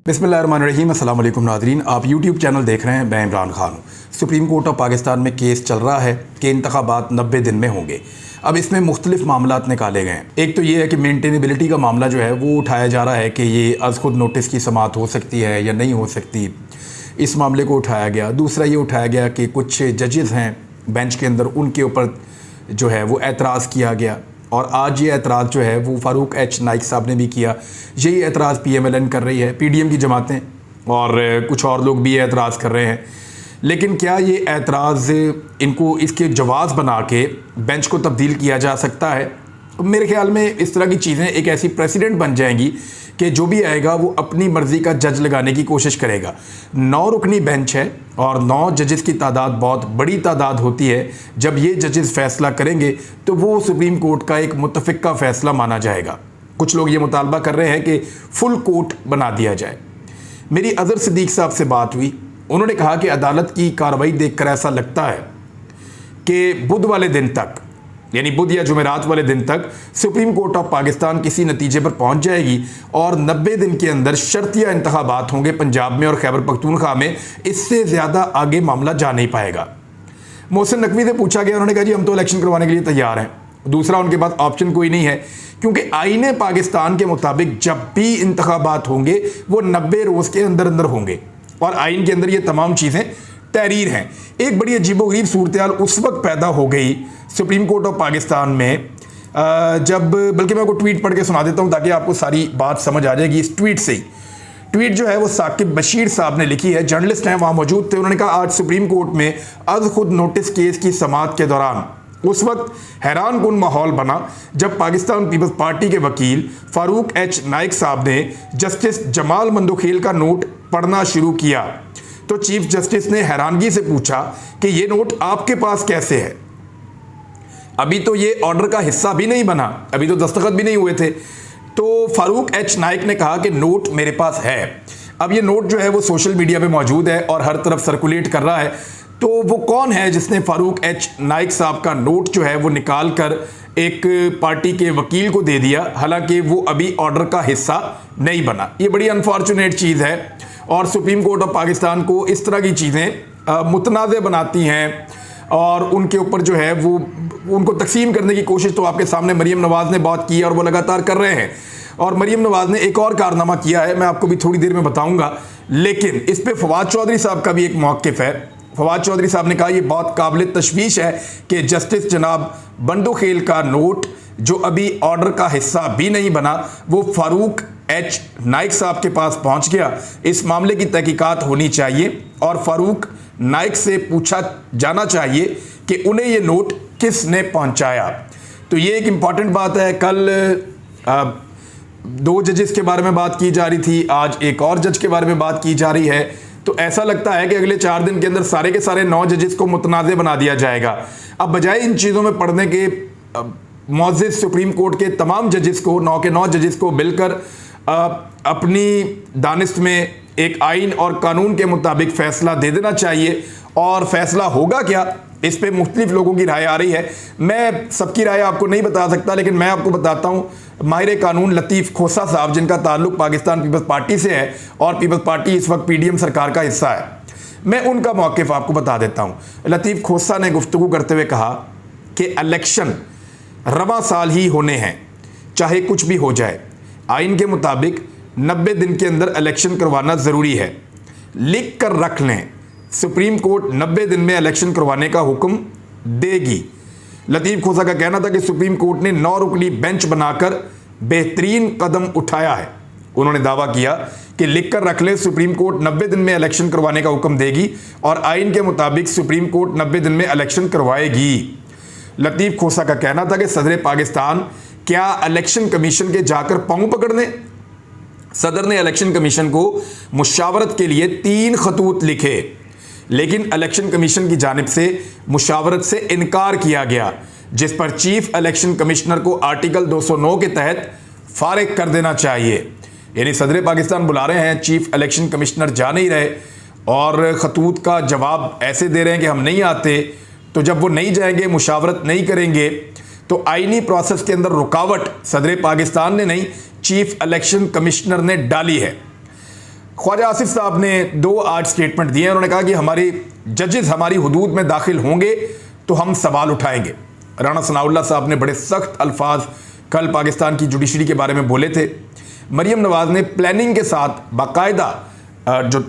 बिस्मिल्लाहिर्रहमानिर्रहीम। अस्सलाम वालेकुम नाज़रीन, आप यूट्यूब चैनल देख रहे हैं। मैं इमरान खान हूँ। सुप्रीम कोर्ट ऑफ पाकिस्तान में केस चल रहा है कि इंतखाबात 90 दिन में होंगे। अब इसमें मुख्तलिफ मामलात निकाले गए हैं। एक तो ये है कि मेंटेनेबिलिटी का मामला जो है वो उठाया जा रहा है कि ये अज़ खुद नोटिस की समाअत हो सकती है या नहीं हो सकती, इस मामले को उठाया गया। दूसरा ये उठाया गया कि कुछ जजेस हैं बेंच के अंदर, उनके ऊपर जो है वो एतराज़ किया गया, और आज ये एतराज़ जो है वो फ़ारूक एच नाइक साहब ने भी किया। यही एतराज़ PMLN कर रही है, PDM की जमातें और कुछ और लोग भी एतराज़ कर रहे हैं। लेकिन क्या ये एतराज़ इनको इसके जवाब बना के बेंच को तब्दील किया जा सकता है? मेरे ख्याल में इस तरह की चीज़ें एक ऐसी प्रेसिडेंट बन जाएंगी कि जो भी आएगा वो अपनी मर्ज़ी का जज लगाने की कोशिश करेगा। 9 रुकनी बेंच है और 9 जजेस की तादाद बहुत बड़ी तादाद होती है। जब ये जजेस फ़ैसला करेंगे तो वो सुप्रीम कोर्ट का एक मुतफ़िक़ा फ़ैसला माना जाएगा। कुछ लोग ये मुतालबा कर रहे हैं कि फुल कोर्ट बना दिया जाए। मेरी अज़हर सिद्दीक़ साहब से बात हुई, उन्होंने कहा कि अदालत की कार्रवाई देखकर ऐसा लगता है कि बुध वाले दिन तक, यानी बुध या जुमेरात वाले दिन तक सुप्रीम कोर्ट ऑफ पाकिस्तान किसी नतीजे पर पहुंच जाएगी और 90 दिन के अंदर शर्तिया इंतखाबात होंगे पंजाब में और खैबर पख्तूनख्वा में। इससे ज़्यादा आगे मामला जा नहीं पाएगा। मोहसिन नकवी से पूछा गया, उन्होंने कहा जी हम तो इलेक्शन करवाने के लिए तैयार हैं। दूसरा उनके पास ऑप्शन कोई नहीं है, क्योंकि आईने पाकिस्तान के मुताबिक जब भी इंतखाबात होंगे वो 90 रोज़ के अंदर अंदर होंगे, और आइन के अंदर ये तमाम चीज़ें तहरीर हैं। एक बड़ी अजीबोगरीब सूरत उस वक्त पैदा हो गई सुप्रीम कोर्ट ऑफ पाकिस्तान में जब, बल्कि मैं आपको ट्वीट पढ़ के सुना देता हूं ताकि आपको सारी बात समझ आ जाएगी इस ट्वीट से ही। ट्वीट जो है वो साकिब बशीर साहब ने लिखी है, जर्नलिस्ट हैं, वहाँ मौजूद थे। उन्होंने कहा आज सुप्रीम कोर्ट में अज़ खुद नोटिस केस की समाअत के दौरान उस वक्त हैरान कुन माहौल बना जब पाकिस्तान पीपल्स पार्टी के वकील फ़ारूक एच नाइक साहब ने जस्टिस जमाल मंदोखेल का नोट पढ़ना शुरू किया तो चीफ जस्टिस ने हैरानगी से पूछा कि ये नोट आपके पास कैसे है? अभी तो ये ऑर्डर का हिस्सा भी नहीं बना, अभी तो दस्तखत भी नहीं हुए थे। तो फ़ारूक एच नाइक ने कहा कि नोट मेरे पास है। अब ये नोट जो है वो सोशल मीडिया पे मौजूद है और हर तरफ सर्कुलेट कर रहा है। तो वो कौन है जिसने फ़ारूक एच नाइक साहब का नोट जो है वो निकाल कर एक पार्टी के वकील को दे दिया, हालांकि वो अभी ऑर्डर का हिस्सा नहीं बना? ये बड़ी अनफॉर्चुनेट चीज़ है और सुप्रीम कोर्ट ऑफ पाकिस्तान को इस तरह की चीज़ें मुतनाज़ बनाती हैं और उनके ऊपर जो है वो उनको तकसीम करने की कोशिश तो आपके सामने मरीम नवाज़ ने बहुत की है और वो लगातार कर रहे हैं। और मरीम नवाज़ ने एक और कारनामा किया है, मैं आपको भी थोड़ी देर में बताऊंगा, लेकिन इस पर फवाद चौधरी साहब का भी एक मौक़िफ़ है। फवाद चौधरी साहब ने कहा यह बहुत काबिल तशवीश है कि जस्टिस जनाब बंदोखेल का नोट जो अभी ऑर्डर का हिस्सा भी नहीं बना वो फ़ारूक एच नाइक साहब के पास पहुंच गया। इस मामले की तहकीकात होनी चाहिए और फ़ारूक नाइक से पूछा जाना चाहिए कि उन्हें ये नोट किसने पहुंचाया। तो ये एक इम्पॉर्टेंट बात है। कल 2 जजेस के बारे में बात की जा रही थी, आज एक और जज के बारे में बात की जा रही है। तो ऐसा लगता है कि अगले 4 दिन के अंदर सारे के सारे 9 जजेस को मुतनाज़ बना दिया जाएगा। अब बजाय इन चीज़ों में पढ़ने के मौजूद सुप्रीम कोर्ट के तमाम जजेस को, 9 के 9 जजेस को मिलकर अपनी दानिश में एक आइन और कानून के मुताबिक फ़ैसला दे देना चाहिए। और फ़ैसला होगा क्या, इस पे मुख्तलिफ लोगों की राय आ रही है। मैं सबकी राय आपको नहीं बता सकता, लेकिन मैं आपको बताता हूँ माहिर कानून लतीफ़ खोसा साहब, जिनका ताल्लुक पाकिस्तान पीपल्स पार्टी से है और पीपल्स पार्टी इस वक्त PDM सरकार का हिस्सा है, मैं उनका मौक़िफ़ आपको बता देता हूँ। लतीफ़ खोसा ने गुफ्तगू करते हुए कहा कि इलेक्शन रवां साल ही होने हैं, चाहे कुछ भी हो जाए। आइन के मुताबिक 90 दिन के अंदर इलेक्शन करवाना ज़रूरी है। लिख कर रख लें, सुप्रीम कोर्ट 90 दिन में इलेक्शन करवाने का हुक्म देगी। लतीफ़ खोसा का कहना था कि सुप्रीम कोर्ट ने 9 रुकनी बेंच बनाकर बेहतरीन कदम उठाया है। उन्होंने दावा किया कि लिख कर रख लें, सुप्रीम कोर्ट 90 दिन में इलेक्शन करवाने का हुक्म देगी और आइन के मुताबिक सुप्रीम कोर्ट 90 दिन में इलेक्शन करवाएगी। लतीफ़ खोसा का कहना था कि सदर पाकिस्तान क्या इलेक्शन कमीशन के जाकर पाँव पकड़ने? सदर ने इलेक्शन कमीशन को मुशावरत के लिए 3 खतूत लिखे, लेकिन इलेक्शन कमीशन की जानिब से मुशावरत से इनकार किया गया, जिस पर चीफ इलेक्शन कमिश्नर को आर्टिकल 209 के तहत फारिग कर देना चाहिए। यानी सदर पाकिस्तान बुला रहे हैं, चीफ इलेक्शन कमिश्नर जा नहीं रहे और खतूत का जवाब ऐसे दे रहे हैं कि हम नहीं आते। तो जब वो नहीं जाएंगे, मुशावरत नहीं करेंगे, तो आईनी प्रोसेस के अंदर रुकावट सदर पाकिस्तान ने नहीं, चीफ इलेक्शन कमिश्नर ने डाली है। ख्वाजा आसिफ साहब ने 2 आज स्टेटमेंट दिए हैं। उन्होंने कहा कि हमारे जजेस हमारी हुदूद में दाखिल होंगे तो हम सवाल उठाएंगे। राणा सनाउल्लाह साहब ने बड़े सख्त अल्फाज कल पाकिस्तान की जुडिशरी के बारे में बोले थे। मरियम नवाज ने प्लानिंग के साथ बाकायदा जो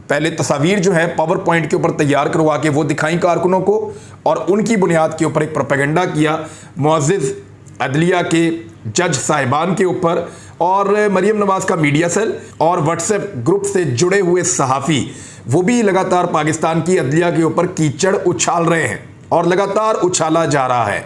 पहले तस्वीर जो है पावर पॉइंट के ऊपर तैयार करवा के वो दिखाई कारकुनों को, और उनकी बुनियाद के ऊपर एक प्रोपेगेंडा किया मुअज़्ज़िज़ अदलिया के जज साहिबान के ऊपर। और मरियम नवाज का मीडिया सेल और व्हाट्सएप ग्रुप से जुड़े हुए सहाफ़ी वो भी लगातार पाकिस्तान की अदलिया के ऊपर कीचड़ उछाल रहे हैं और लगातार उछाला जा रहा है।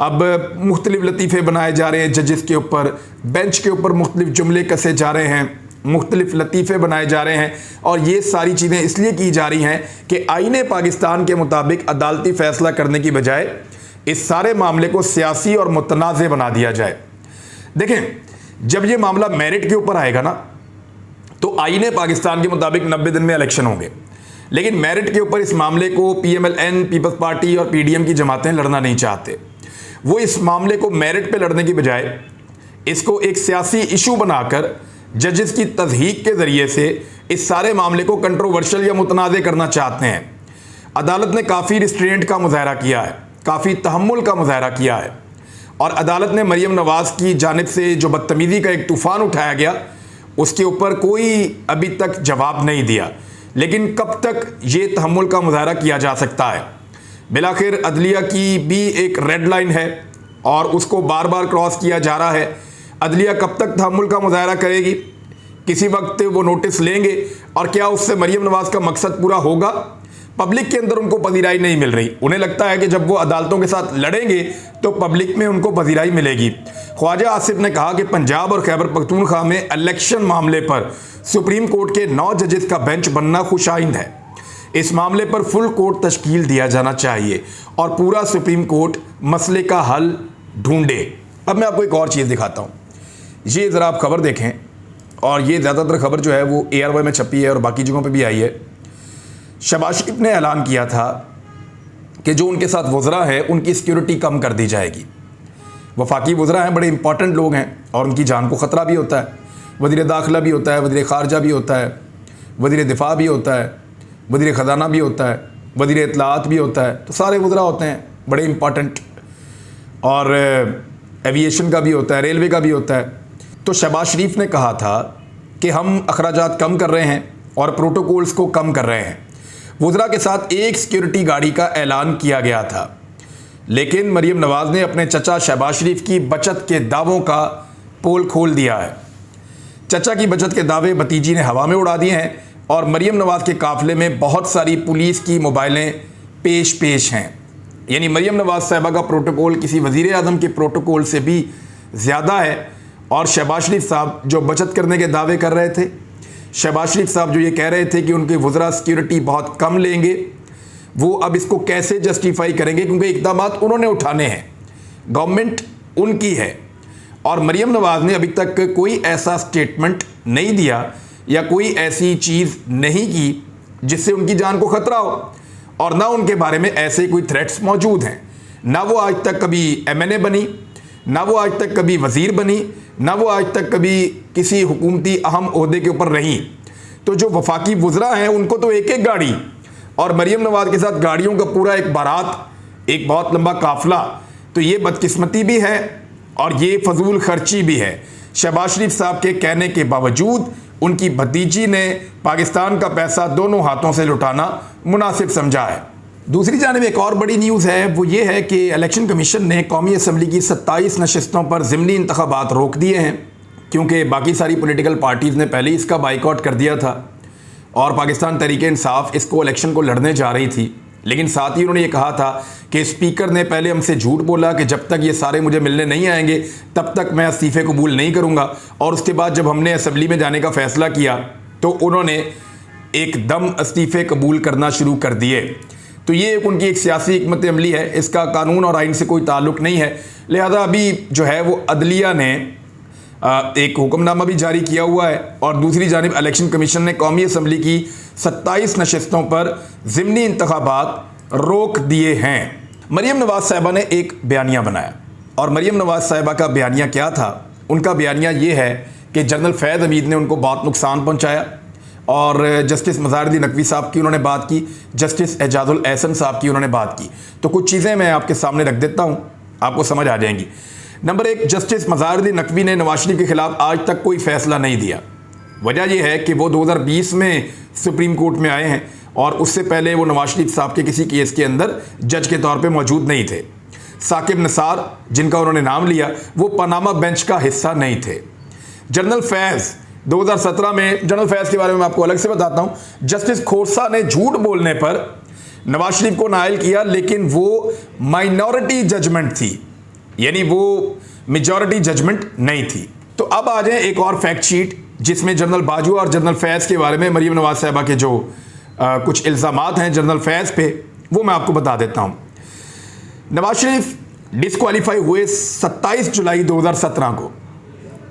अब मुख्तलिफ लतीफ़े बनाए जा रहे हैं जजेस के ऊपर, बेंच के ऊपर मुख्तलिफ जुमले कसे जा रहे हैं, मुख्तलिफ लतीफ़े बनाए जा रहे हैं, और ये सारी चीज़ें इसलिए की जा रही हैं कि आईने पाकिस्तान के मुताबिक अदालती फ़ैसला करने की बजाय इस सारे मामले को सियासी और मुतनाज़ बना दिया जाए। देखें, जब ये मामला मेरिट के ऊपर आएगा ना, तो आईने पाकिस्तान के मुताबिक 90 दिन में इलेक्शन होंगे, लेकिन मेरिट के ऊपर इस मामले को PMLN, पीपल्स पार्टी और PDM की जमातें लड़ना नहीं चाहते। वो इस मामले को मेरिट पे लड़ने की बजाय इसको एक सियासी इशू बनाकर जजेस की तज़हीक के ज़रिए से इस सारे मामले को कंट्रोवर्शियल या मुतनाज़ करना चाहते हैं। अदालत ने काफ़ी रिस्ट्रेंट का मुज़ाहरा किया है, काफ़ी तहम्मुल का मुज़ाहरा किया है, और अदालत ने मरियम नवाज़ की जानिब से जो बदतमीज़ी का एक तूफ़ान उठाया गया उसके ऊपर कोई अभी तक जवाब नहीं दिया। लेकिन कब तक ये तहम्मुल का मुज़ाहरा किया जा सकता है? बिलाखिर अदलिया की भी एक रेड लाइन है और उसको बार बार क्रॉस किया जा रहा है। अदलिया कब तक तहम्मुल का मुज़ाहरा करेगी? किसी वक्त वो नोटिस लेंगे, और क्या उससे मरियम नवाज़ का मकसद पूरा होगा? पब्लिक के अंदर उनको पजीराई नहीं मिल रही। उन्हें लगता है कि जब वो अदालतों के साथ लड़ेंगे तो पब्लिक में उनको पजीराई मिलेगी। ख्वाजा आसिफ ने कहा कि पंजाब और खैबर पख्तूनख्वा में इलेक्शन मामले पर सुप्रीम कोर्ट के 9 जजेस का बेंच बनना खुशाइंद है। इस मामले पर फुल कोर्ट तश्कील दिया जाना चाहिए और पूरा सुप्रीम कोर्ट मसले का हल ढूंढे। अब मैं आपको एक और चीज़ दिखाता हूँ। ये ज़रा आप खबर देखें, और ये ज़्यादातर खबर जो है वो ARY में छपी है और बाकी जगहों पे भी आई है। शहबाज शरीफ ने ऐलान किया था कि जो उनके साथ वज़रा है उनकी सिक्योरिटी कम कर दी जाएगी। वफाकी वज़रा हैं, बड़े इंपॉर्टेंट लोग हैं और उनकी जान को ख़तरा भी होता है। वज़ीर दाखिला भी होता है, वज़ीर ख़ारजा भी होता है, वज़ीर दिफा भी होता है, वज़ीर ख़जाना भी होता है, वज़ीर इत्तलाआत भी होता है। तो सारे वज़रा होते हैं बड़े इंपॉर्टेंट, और एविएशन का भी होता है, रेलवे का भी होता है। तो शहबाज शरीफ ने कहा था कि हम अखराजात कम कर रहे हैं और प्रोटोकॉल्स को कम कर रहे हैं। वज़रा के साथ एक सिक्योरिटी गाड़ी का ऐलान किया गया था, लेकिन मरियम नवाज़ ने अपने चचा शहबाज शरीफ की बचत के दावों का पोल खोल दिया है। चचा की बचत के दावे भतीजी ने हवा में उड़ा दिए हैं, और मरियम नवाज़ के काफ़िले में बहुत सारी पुलिस की मोबाइलें पेश हैं। यानी मरियम नवाज़ साहिबा का प्रोटोकॉल किसी वज़ीर आज़म के प्रोटोकॉल से भी ज़्यादा है। और शहबाज शरीफ साहब जो बचत करने के दावे कर रहे थे, शहबाज शरीफ साहब जो ये कह रहे थे कि उनके वज़रा सिक्योरिटी बहुत कम लेंगे, वो अब इसको कैसे जस्टिफाई करेंगे? क्योंकि इक़दामात उन्होंने उठाने हैं, गवर्नमेंट उनकी है, और मरियम नवाज़ ने अभी तक कोई ऐसा स्टेटमेंट नहीं दिया या कोई ऐसी चीज़ नहीं की जिससे उनकी जान को ख़तरा हो, और ना उनके बारे में ऐसे कोई थ्रेट्स मौजूद हैं। ना वो आज तक कभी MNA बनी, ना वो आज तक कभी वज़ीर बनी, ना वो आज तक कभी किसी हुकूमती अहम ओहदे के ऊपर रही। तो जो वफाकी वज़रा हैं उनको तो एक एक गाड़ी, और मरियम नवाज़ के साथ गाड़ियों का पूरा एक बारात, एक बहुत लंबा काफ़िला। तो ये बदकिस्मती भी है और ये फजूल खर्ची भी है। शहबाज शरीफ साहब के कहने के बावजूद उनकी भतीजी ने पाकिस्तान का पैसा दोनों हाथों से लुटाना मुनासिब समझा है। दूसरी जानिब एक और बड़ी न्यूज़ है, वो ये है कि इलेक्शन कमीशन ने कौमी असम्बली की 27 नशिस्तों पर ज़िमनी इंतखाबात रोक दिए हैं, क्योंकि बाकी सारी पॉलिटिकल पार्टीज़ ने पहले इसका बाइकआउट कर दिया था और पाकिस्तान तहरीक इंसाफ इसको इलेक्शन को लड़ने जा रही थी। लेकिन साथ ही उन्होंने ये कहा था कि स्पीकर ने पहले हमसे झूठ बोला कि जब तक ये सारे मुझे मिलने नहीं आएंगे तब तक मैं इस्तीफ़े कबूल नहीं करूँगा, और उसके बाद जब हमने असम्बली में जाने का फ़ैसला किया तो उन्होंने एकदम इस्तीफ़े कबूल करना शुरू कर दिए। तो ये उनकी एक सियासी हिकमत अमली है, इसका कानून और आइन से कोई ताल्लुक़ नहीं है। लिहाजा अभी जो है वो अदलिया ने एक हुक्मनामा भी जारी किया हुआ है, और दूसरी जानिब इलेक्शन कमीशन ने कौमी असम्बली की 27 नशिस्तों पर ज़िमनी इंतखाबात रोक दिए हैं। मरियम नवाज़ साहिबा ने एक बयानिया बनाया, और मरियम नवाज़ साहिबा का बयानिया क्या था? उनका बयानिया ये है कि जनरल फैज़ हमीद ने उनको बहुत नुकसान पहुँचाया, और जस्टिस मज़ारुद्दीन नकवी साहब की उन्होंने बात की, जस्टिस एजाजुल एहसन साहब की उन्होंने बात की। तो कुछ चीज़ें मैं आपके सामने रख देता हूँ, आपको समझ आ जाएंगी। नंबर 1, जस्टिस मज़ारुद्दीन नकवी ने नवाज शरीफ के खिलाफ आज तक कोई फैसला नहीं दिया। वजह यह है कि वो 2020 में सुप्रीम कोर्ट में आए हैं और उससे पहले वो नवाज शरीफ साहब के किसी केस के अंदर जज के तौर पे मौजूद नहीं थे। साकिब निसार, जिनका उन्होंने नाम लिया, वो पनामा बेंच का हिस्सा नहीं थे। जनरल फैज़ 2017 में, जनरल फैज़ के बारे में मैं आपको अलग से बताता हूं। जस्टिस खोरसा ने झूठ बोलने पर नवाज शरीफ को नाइल किया, लेकिन वो माइनॉरिटी जजमेंट थी, यानी वो मेजॉरिटी जजमेंट नहीं थी। तो अब आ जाए एक और फैक्ट शीट जिसमें जनरल बाजवा और जनरल फैज़ के बारे में, मरीम नवाज साहबा के जो कुछ इल्ज़ामात हैं जनरल फैज़ पे, वो मैं आपको बता देता हूं। नवाज शरीफ डिस्क्वालीफाई हुए 27 जुलाई 2017 को।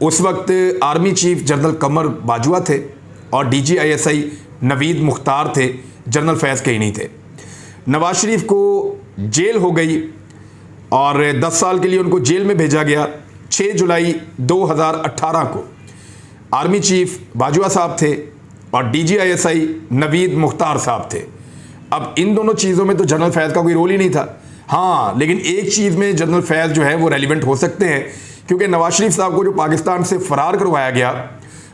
उस वक्त आर्मी चीफ जनरल कमर बाजवा थे और DGISI नवीद मुख्तार थे, जनरल फैज़ के ही नहीं थे। नवाज शरीफ को जेल हो गई और 10 साल के लिए उनको जेल में भेजा गया। 6 जुलाई 2018 को आर्मी चीफ बाजवा साहब थे और DGISI नवीद मुख्तार साहब थे। अब इन दोनों चीज़ों में तो जनरल फैज़ का कोई रोल ही नहीं था। हाँ, लेकिन एक चीज़ में जनरल फैज़ जो है वो रेलिवेंट हो सकते हैं, क्योंकि नवाज शरीफ साहब को जो पाकिस्तान से फ़रार करवाया गया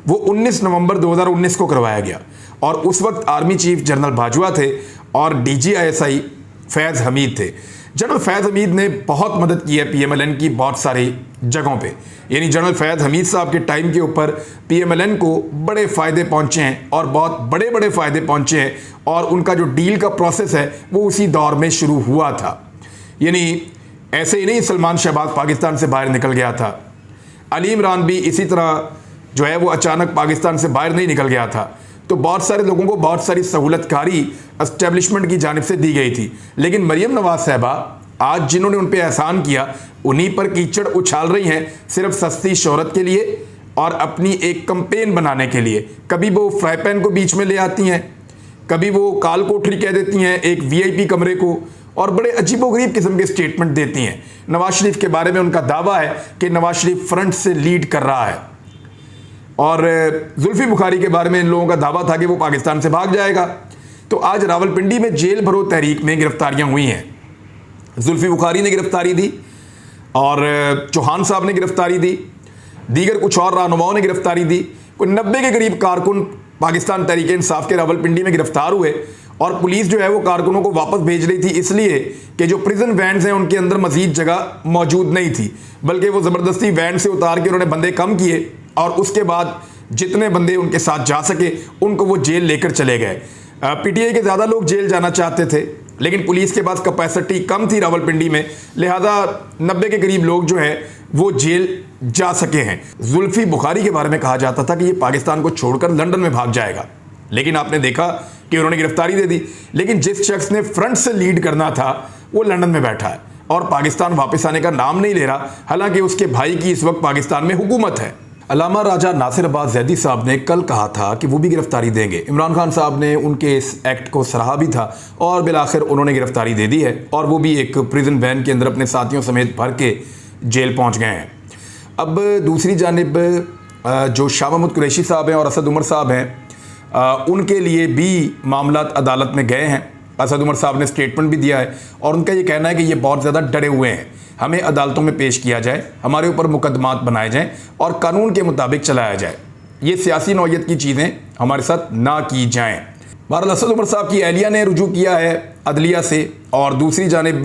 वो 19 नवंबर 2019 को करवाया गया और उस वक्त आर्मी चीफ जनरल बाजवा थे और DGISI फैज़ हमीद थे। जनरल फैज़ हमीद ने बहुत मदद की है PMLN की बहुत सारी जगहों पे, यानी जनरल फैज़ हमीद साहब के टाइम के ऊपर PMLN को बड़े फ़ायदे पहुंचे हैं और बहुत बड़े बड़े फ़ायदे पहुंचे हैं और उनका जो डील का प्रोसेस है वो उसी दौर में शुरू हुआ था। यानी ऐसे ही नहीं सलमान शहबाज पाकिस्तान से बाहर निकल गया था, अली इमरान भी इसी तरह जो है वो अचानक पाकिस्तान से बाहर नहीं निकल गया था। तो बहुत सारे लोगों को बहुत सारी सहूलतकारी एस्टेब्लिशमेंट की जानिब से दी गई थी, लेकिन मरीम नवाज साहबा आज जिन्होंने उन पर एहसान किया उन्हीं पर कीचड़ उछाल रही हैं, सिर्फ सस्ती शोहरत के लिए और अपनी एक कंपेन बनाने के लिए। कभी वो फ्राई पैन को बीच में ले आती हैं, कभी वो काल कोठरी कह देती हैं एक VIP कमरे को, और बड़े अजीबोगरीब किस्म के स्टेटमेंट देती हैं। नवाज शरीफ के बारे में उनका दावा है कि नवाज शरीफ फ्रंट से लीड कर रहा है और जुल्फी बुखारी के बारे में इन लोगों का दावा था कि वो पाकिस्तान से भाग जाएगा। तो आज रावलपिंडी में जेल भरो तहरीक में गिरफ्तारियां हुई हैं। जुल्फी बुखारी ने गिरफ्तारी दी और चौहान साहब ने गिरफ्तारी दी, दीगर कुछ और रहनुमाओं ने गिरफ्तारी दी। कोई 90 के करीब कारकुन पाकिस्तान तहरीक इंसाफ के रावलपिंडी में गिरफ्तार हुए और पुलिस जो है वो कारकुनों को वापस भेज रही थी, इसलिए कि जो प्रिजन वैन्स हैं उनके अंदर मजीद जगह मौजूद नहीं थी, बल्कि वो ज़बरदस्ती वैन से उतार के उन्होंने बंदे कम किए और उसके बाद जितने बंदे उनके साथ जा सके उनको वो जेल लेकर चले गए। PTI के ज़्यादा लोग जेल जाना चाहते थे, लेकिन पुलिस के पास कैपेसिटी कम थी रावलपिंडी में, लिहाजा 90 के करीब लोग जो है वो जेल जा सके हैं। जुल्फी बुखारी के बारे में कहा जाता था कि ये पाकिस्तान को छोड़कर लंदन में भाग जाएगा, लेकिन आपने देखा कि उन्होंने गिरफ्तारी दे दी। लेकिन जिस शख्स ने फ्रंट से लीड करना था वो लंदन में बैठा है और पाकिस्तान वापस आने का नाम नहीं ले रहा, हालांकि उसके भाई की इस वक्त पाकिस्तान में हुकूमत है। अल्लामा राजा नासिर अब्बास जैदी साहब ने कल कहा था कि वो भी गिरफ्तारी देंगे। इमरान खान साहब ने उनके इस एक्ट को सराहा भी था और बिलाखिर उन्होंने गिरफ्तारी दे दी है और वो भी एक प्रिजन वैन के अंदर अपने साथियों समेत भर के जेल पहुंच गए हैं। अब दूसरी जानिब जो शाह महमूद कुरैशी साहब हैं और असद उमर साहब हैं, उनके लिए भी मामलात अदालत में गए हैं। असद उमर साहब ने स्टेटमेंट भी दिया है और उनका ये कहना है कि ये बहुत ज़्यादा डरे हुए हैं, हमें अदालतों में पेश किया जाए, हमारे ऊपर मुकदमात बनाए जाएं और कानून के मुताबिक चलाया जाए, ये सियासी नौयत की चीज़ें हमारे साथ ना की जाएं। बहरहाल असद उमर साहब की अहलिया ने रुजू किया है अदलिया से और दूसरी जानिब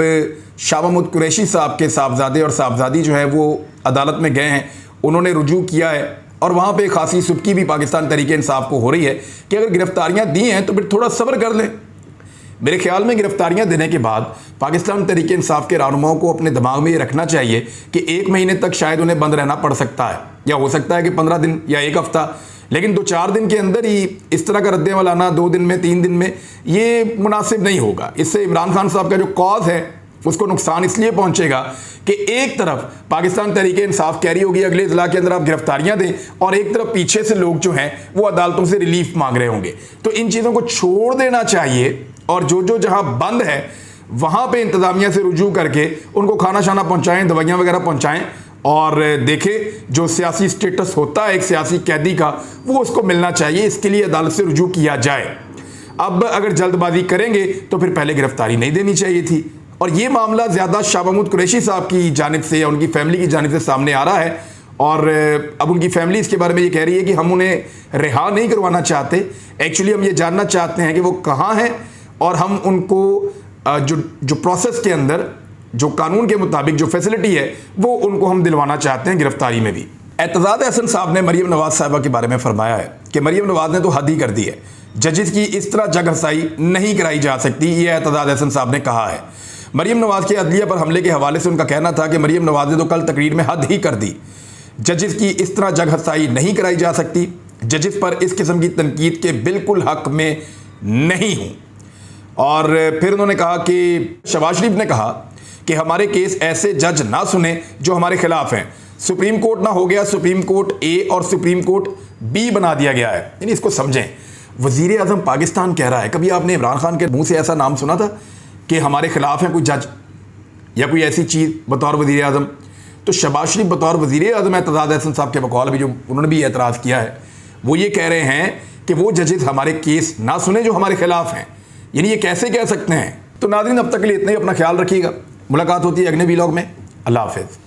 शाह महमूद कुरैशी साहब के साहबजादे और साहबजादी जो है वो अदालत में गए हैं, उन्होंने रुजू किया है और वहाँ पे खासी सुबकी भी पाकिस्तान तहरीक इंसाफ को हो रही है कि अगर गिरफ्तारियाँ दी हैं तो फिर थोड़ा सब्र कर लें। मेरे ख्याल में गिरफ्तारियां देने के बाद पाकिस्तान तहरीक इंसाफ के रहनुमाओं को अपने दिमाग में ये रखना चाहिए कि 1 महीने तक शायद उन्हें बंद रहना पड़ सकता है, या हो सकता है कि 15 दिन या 1 हफ्ता, लेकिन 2-4 दिन के अंदर ही इस तरह का रद्द आना 2 दिन में 3 दिन में ये मुनासिब नहीं होगा। इससे इमरान खान साहब का जो कॉज है उसको नुकसान इसलिए पहुंचेगा कि एक तरफ पाकिस्तान तहरीक इंसाफ कह रही होगी अगले इजला के अंदर आप गिरफ्तारियां दें और एक तरफ पीछे से लोग जो हैं वो अदालतों से रिलीफ मांग रहे होंगे। तो इन चीज़ों को छोड़ देना चाहिए और जो जहां बंद है वहां पे इंतजामिया से रुजू करके उनको खाना शाना पहुंचाएं, दवाइयां वगैरह पहुंचाएं और देखें जो सियासी स्टेटस होता है एक सियासी कैदी का वो उसको मिलना चाहिए, इसके लिए अदालत से रुजू किया जाए। अब अगर जल्दबाजी करेंगे तो फिर पहले गिरफ्तारी नहीं देनी चाहिए थी। और ये मामला ज़्यादा शाह महमूद कुरैशी साहब की जानिब से या उनकी फैमिली की जानिब से सामने आ रहा है और अब उनकी फैमिली इसके बारे में ये कह रही है कि हम उन्हें रिहा नहीं करवाना चाहते, एक्चुअली हम ये जानना चाहते हैं कि वो कहाँ हैं और हम उनको जो प्रोसेस के अंदर जो कानून के मुताबिक जो फैसिलिटी है वो उनको हम दिलवाना चाहते हैं गिरफ्तारी में भी। एतजाद अहसन साहब ने मरीम नवाज साहिबा के बारे में फरमाया है कि मरीम नवाज ने तो हद ही कर दी है, जजेस की इस तरह जगहसाई नहीं कराई जा सकती, ये एतजाद अहसन साहब ने कहा है। मरीम नवाज के अदलिया पर हमले के हवाले से उनका कहना था कि मरीम नवाज ने तो कल तकरीर में हद ही कर दी, जजेस की इस तरह जगहसाई नहीं कराई जा सकती, जजेस पर इस किस्म की तनकीद के बिल्कुल हक में नहीं हूँ। और फिर उन्होंने कहा कि शहबाज शरीफ ने कहा कि हमारे केस ऐसे जज ना सुने जो हमारे खिलाफ हैं, सुप्रीम कोर्ट ना हो गया, सुप्रीम कोर्ट ए और सुप्रीम कोर्ट बी बना दिया गया है। यानी इसको समझें, वजीर आजम पाकिस्तान कह रहा है, कभी आपने इमरान खान के मुंह से ऐसा नाम सुना था कि हमारे खिलाफ है कोई जज या कोई ऐसी चीज़ बतौर वजीर आजम? तो शहबाज शरीफ बतौर वजीर आजम एतजाद अहसन साहब के बकौल भी जो उन्होंने भी एतराज़ किया है वो ये कह रहे हैं कि वो जजेस हमारे केस ना सुने जो हमारे खिलाफ हैं। यानी ये कैसे कह सकते हैं? तो नाज़रीन अब तक के लिए इतना ही, अपना ख्याल रखिएगा। मुलाकात होती है अगले व्लॉग में। अल्लाह हाफ़िज़।